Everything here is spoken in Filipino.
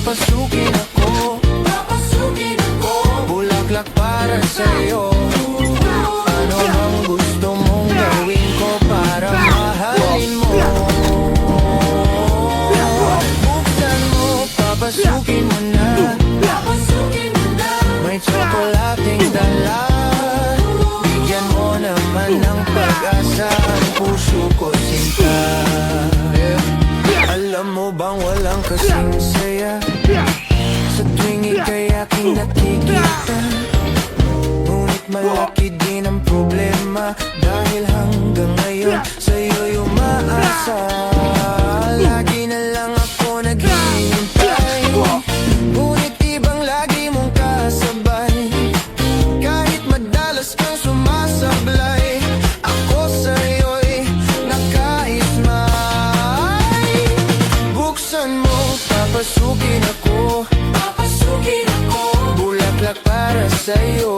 papasukin ako. Bulaklak para sa'yo. Ano bang gusto mong gawin ko para mahalin mo? Buksan mo, papasukin mo na. May tsokolating dala. Bigyan mo naman ng pag-asa ang puso ko, sinta. Alam mo bang walang kasing saya sa tuwing ika'y aking nakikita? Ngunit malaki din ang problema, dahil hanggang ngayon sa'yo'y umaasa. Lagi na lang ako naghihintay, ngunit ibang lagi mong kasabay. Kahit madalas kang sumasablay, ako sa'yo'y nakaismay. Buksan mo, papasukin ako. Bulaklak para sa'yo.